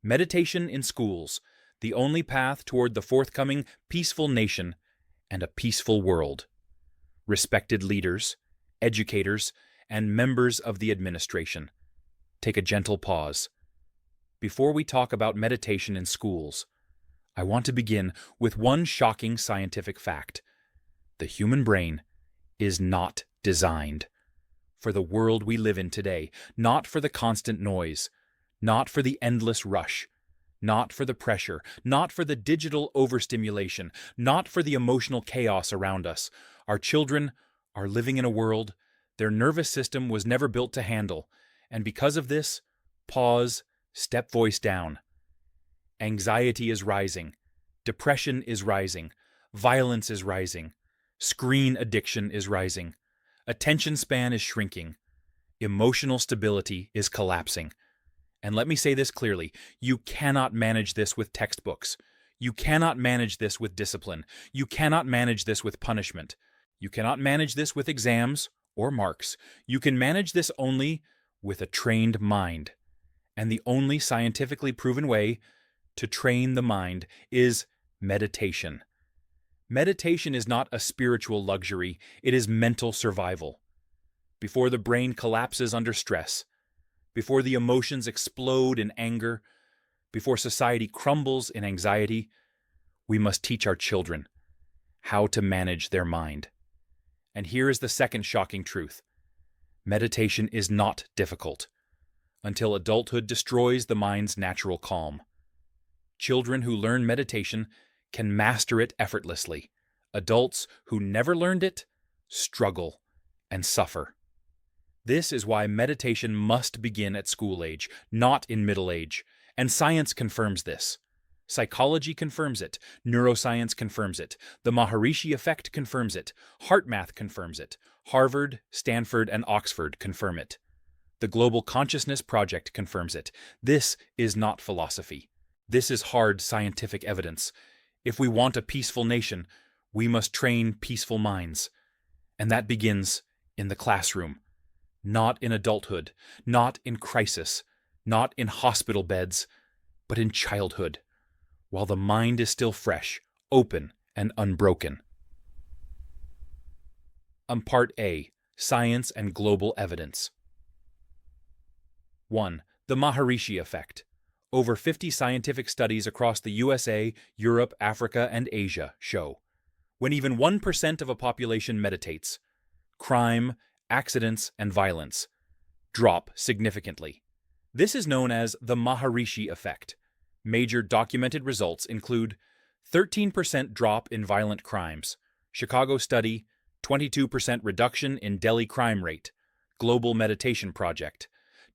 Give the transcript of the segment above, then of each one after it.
Meditation in schools, the only path toward the forthcoming peaceful nation and a peaceful world. Respected leaders, educators, and members of the administration, take a gentle pause. Before we talk about meditation in schools, I want to begin with one shocking scientific fact. The human brain is not designed for the world we live in today, not for the constant noise, not for the endless rush, not for the pressure, not for the digital overstimulation, not for the emotional chaos around us. Our children are living in a world their nervous system was never built to handle, and because of this, pause, step voice down. Anxiety is rising, depression is rising, violence is rising, screen addiction is rising, attention span is shrinking, emotional stability is collapsing. And let me say this clearly, you cannot manage this with textbooks. You cannot manage this with discipline. You cannot manage this with punishment. You cannot manage this with exams or marks. You can manage this only with a trained mind. And the only scientifically proven way to train the mind is meditation. Meditation is not a spiritual luxury, it is mental survival. Before the brain collapses under stress, before the emotions explode in anger, before society crumbles in anxiety, we must teach our children how to manage their mind. And here is the second shocking truth. Meditation is not difficult until adulthood destroys the mind's natural calm. Children who learn meditation can master it effortlessly. Adults who never learned it struggle and suffer. This is why meditation must begin at school age, not in middle age, and science confirms this. Psychology confirms it, neuroscience confirms it, the Maharishi effect confirms it, HeartMath confirms it, Harvard, Stanford, and Oxford confirm it. The Global Consciousness Project confirms it. This is not philosophy. This is hard scientific evidence. If we want a peaceful nation, we must train peaceful minds. And that begins in the classroom, not in adulthood, not in crisis, not in hospital beds, but in childhood, while the mind is still fresh, open, and unbroken. Part A, Science and Global Evidence. 1. The Maharishi Effect. Over 50 scientific studies across the USA, Europe, Africa, and Asia show when even 1% of a population meditates, crime, accidents, and violence drop significantly. This is known as the Maharishi Effect. Major documented results include 13% drop in violent crimes, Chicago study, 22% reduction in Delhi crime rate, Global Meditation Project,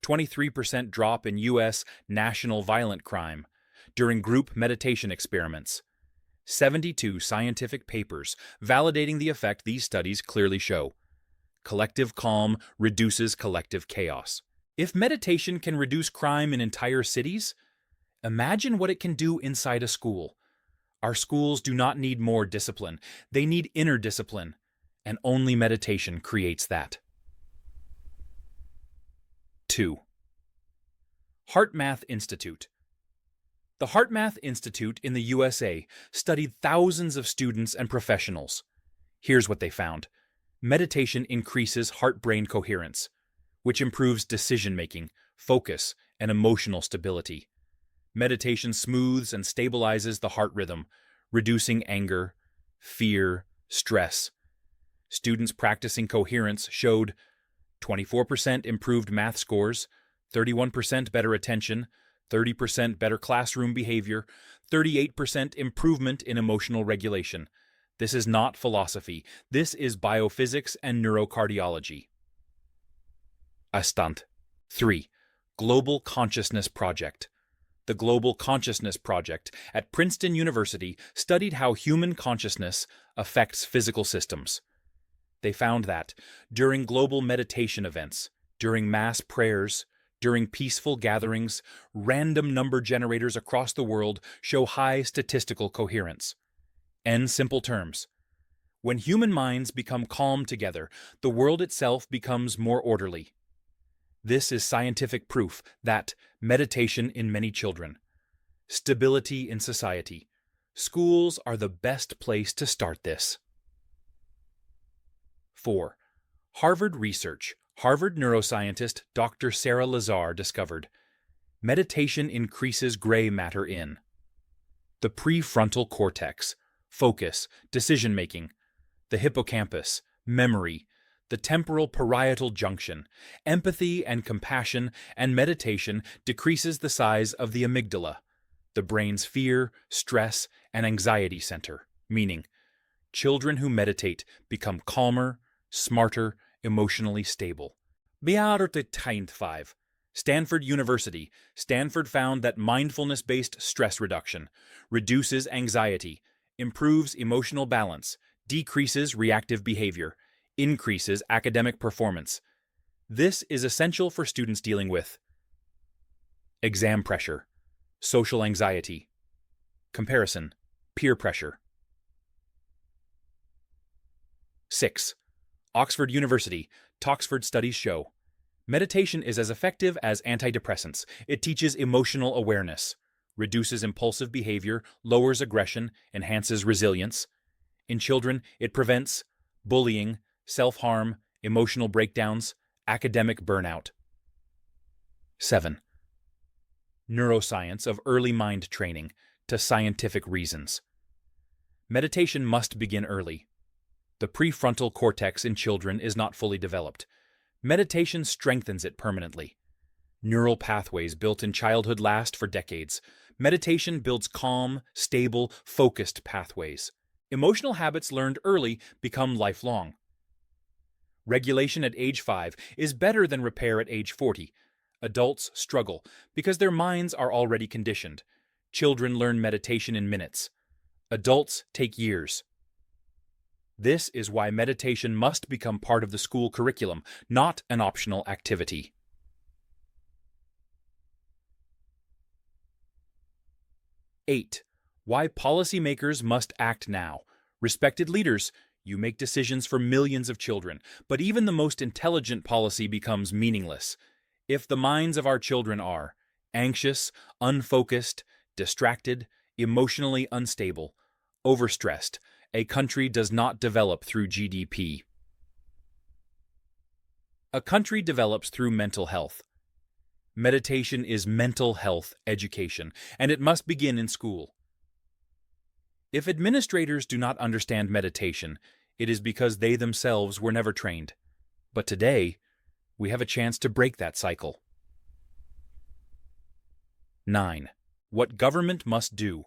23% drop in U.S. national violent crime during group meditation experiments, 72 scientific papers validating the effect these studies clearly show. Collective calm reduces collective chaos. If meditation can reduce crime in entire cities, imagine what it can do inside a school. Our schools do not need more discipline. They need inner discipline, and only meditation creates that. 2. HeartMath Institute. The HeartMath Institute in the USA studied thousands of students and professionals. Here's what they found. Meditation increases heart-brain coherence, which improves decision-making, focus, and emotional stability. Meditation smooths and stabilizes the heart rhythm, reducing anger, fear, stress. Students practicing coherence showed 24% improved math scores, 31% better attention, 30% better classroom behavior, 38% improvement in emotional regulation. This is not philosophy. This is biophysics and neurocardiology. Stunt. 3. Global Consciousness Project. The Global Consciousness Project at Princeton University studied how human consciousness affects physical systems. They found that during global meditation events, during mass prayers, during peaceful gatherings, random number generators across the world show high statistical coherence. In simple terms, when human minds become calm together, the world itself becomes more orderly. This is scientific proof that meditation in many children, Stability in society. Schools are the best place to start this. 4. Harvard research. Harvard neuroscientist Dr. Sarah Lazar discovered meditation increases gray matter in the prefrontal cortex, focus, decision-making, the hippocampus, memory, the temporal parietal junction, empathy and compassion, and meditation decreases the size of the amygdala, the brain's fear, stress, and anxiety center, meaning children who meditate become calmer, smarter, emotionally stable. Beaarteint 5. Stanford University. Stanford found that mindfulness-based stress reduction reduces anxiety, improves emotional balance, decreases reactive behavior, increases academic performance. This is essential for students dealing with exam pressure, social anxiety, comparison, peer pressure. 6. Oxford University. Toxford studies show meditation is as effective as antidepressants. It teaches emotional awareness, reduces impulsive behavior, lowers aggression, enhances resilience. In children, it prevents bullying, self-harm, emotional breakdowns, academic burnout. 7. Neuroscience of early mind training to scientific reasons. Meditation must begin early. The prefrontal cortex in children is not fully developed. Meditation strengthens it permanently. Neural pathways built in childhood last for decades. Meditation builds calm, stable, focused pathways. Emotional habits learned early become lifelong. Regulation at age 5 is better than repair at age 40. Adults struggle because their minds are already conditioned. Children learn meditation in minutes. Adults take years. This is why meditation must become part of the school curriculum, not an optional activity. 8. Why policymakers must act now. Respected leaders, you make decisions for millions of children, but even the most intelligent policy becomes meaningless if the minds of our children are anxious, unfocused, distracted, emotionally unstable, overstressed. A country does not develop through GDP. A country develops through mental health. Meditation is mental health education, and it must begin in school. If administrators do not understand meditation, it is because they themselves were never trained. But today, we have a chance to break that cycle. 9. What government must do.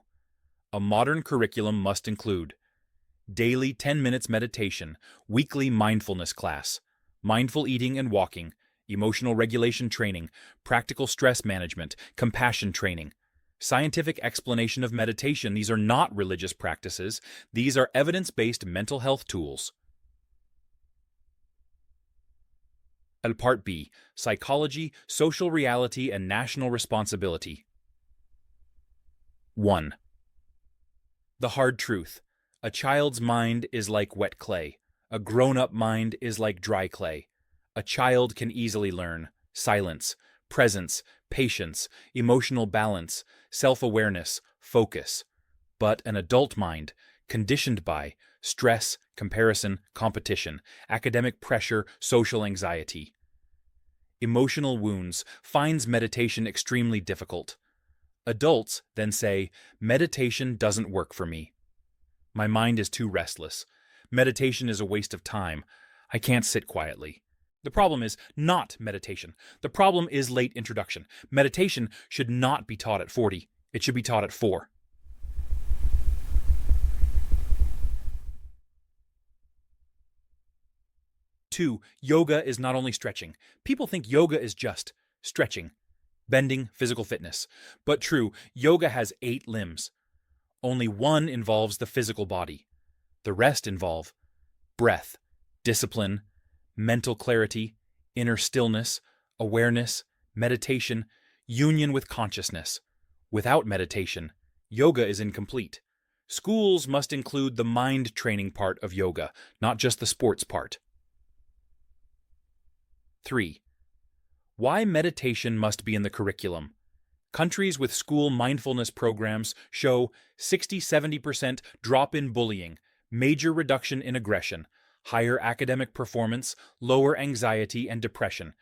A modern curriculum must include daily 10 minutes meditation, weekly mindfulness class, mindful eating and walking, emotional regulation training, practical stress management, compassion training, scientific explanation of meditation. These are not religious practices. These are evidence-based mental health tools. Part B, Psychology, Social Reality, and National Responsibility. 1. The hard truth. A child's mind is like wet clay. A grown-up mind is like dry clay. A child can easily learn silence, presence, patience, emotional balance, self-awareness, focus. But an adult mind, conditioned by stress, comparison, competition, academic pressure, social anxiety, emotional wounds, finds meditation extremely difficult. Adults then say, meditation doesn't work for me. My mind is too restless. Meditation is a waste of time. I can't sit quietly. The problem is not meditation. The problem is late introduction. Meditation should not be taught at 40. It should be taught at 4. 2. Yoga is not only stretching. People think yoga is just stretching, bending, physical fitness. But true, yoga has 8 limbs. Only 1 involves the physical body. The rest involve breath, discipline, mental clarity, inner stillness, awareness, meditation, union with consciousness. Without meditation, yoga is incomplete. Schools must include the mind training part of yoga, not just the sports part. 3. Why meditation must be in the curriculum. Countries with school mindfulness programs show 60–70% drop in bullying, major reduction in aggression, higher academic performance, lower anxiety and depression,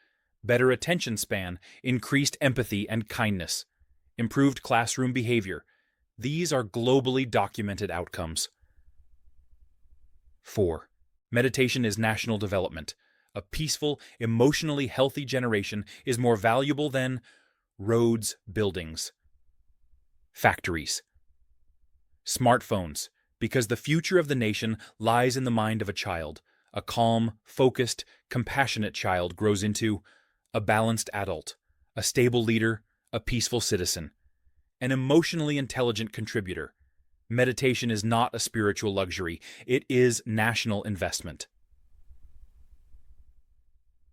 better attention span, increased empathy and kindness, improved classroom behavior. These are globally documented outcomes. 4. Meditation is national development. A peaceful, emotionally healthy generation is more valuable than roads, buildings, factories, smartphones, because the future of the nation lies in the mind of a child. A calm, focused, compassionate child grows into a balanced adult, a stable leader, a peaceful citizen, an emotionally intelligent contributor. Meditation is not a spiritual luxury. It is national investment.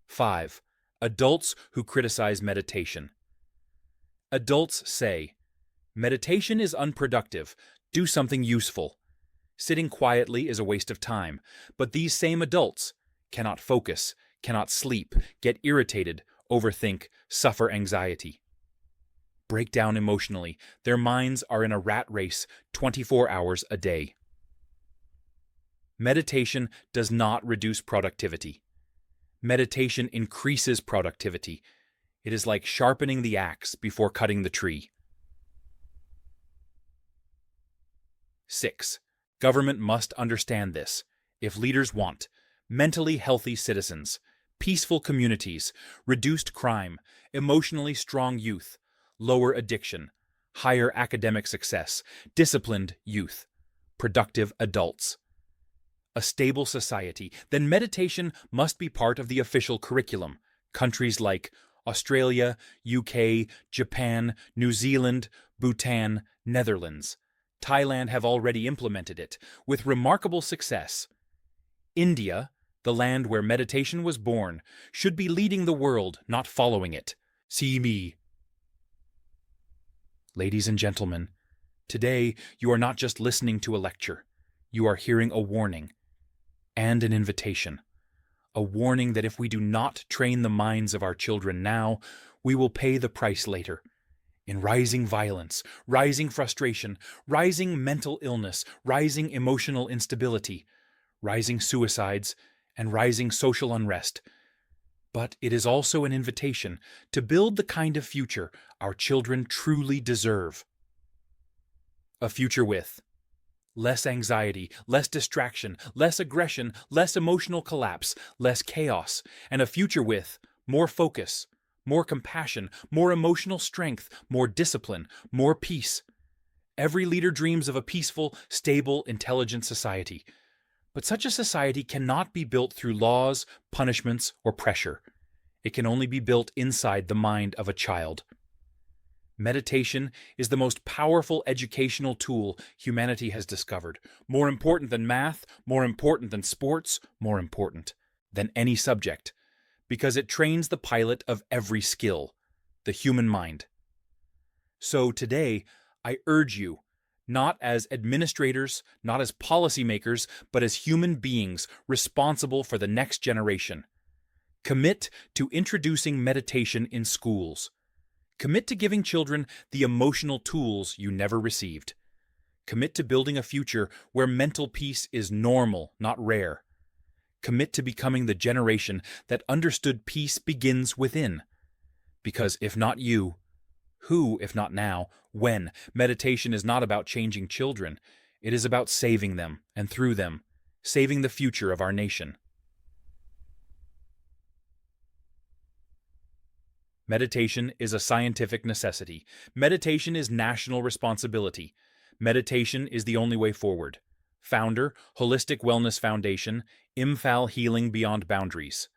5. Adults who criticize meditation. Adults say, meditation is unproductive. Do something useful. Sitting quietly is a waste of time. But these same adults cannot focus, cannot sleep, get irritated, overthink, suffer anxiety. Break down emotionally. Their minds are in a rat race 24 hours a day. Meditation does not reduce productivity. Meditation increases productivity. It is like sharpening the axe before cutting the tree. 6. Government must understand this. If leaders want mentally healthy citizens, peaceful communities, reduced crime, emotionally strong youth, lower addiction, higher academic success, disciplined youth, productive adults, a stable society, then meditation must be part of the official curriculum. Countries like Australia, UK, Japan, New Zealand, Bhutan, Netherlands, Thailand have already implemented it, with remarkable success. India, the land where meditation was born, should be leading the world, not following it. See me. Ladies and gentlemen, today you are not just listening to a lecture. You are hearing a warning and an invitation. A warning that if we do not train the minds of our children now, we will pay the price later. In rising violence, rising frustration, rising mental illness, rising emotional instability, rising suicides, and rising social unrest. But it is also an invitation to build the kind of future our children truly deserve. A future with less anxiety, less distraction, less aggression, less emotional collapse, less chaos, and a future with more focus, more compassion, more emotional strength, more discipline, more peace. Every leader dreams of a peaceful, stable, intelligent society. But such a society cannot be built through laws, punishments, or pressure. It can only be built inside the mind of a child. Meditation is the most powerful educational tool humanity has discovered. More important than math, more important than sports, more important than any subject, because it trains the pilot of every skill, the human mind. So today, I urge you, not as administrators, not as policymakers, but as human beings responsible for the next generation. Commit to introducing meditation in schools. Commit to giving children the emotional tools you never received. Commit to building a future where mental peace is normal, not rare. Commit to becoming the generation that understood peace begins within. Because if not you, who, if not now, when? Meditation is not about changing children. It is about saving them, and through them, saving the future of our nation. Meditation is a scientific necessity. Meditation is national responsibility. Meditation is the only way forward. Founder, Holistic Wellness Foundation, Imphal Healing Beyond Boundaries.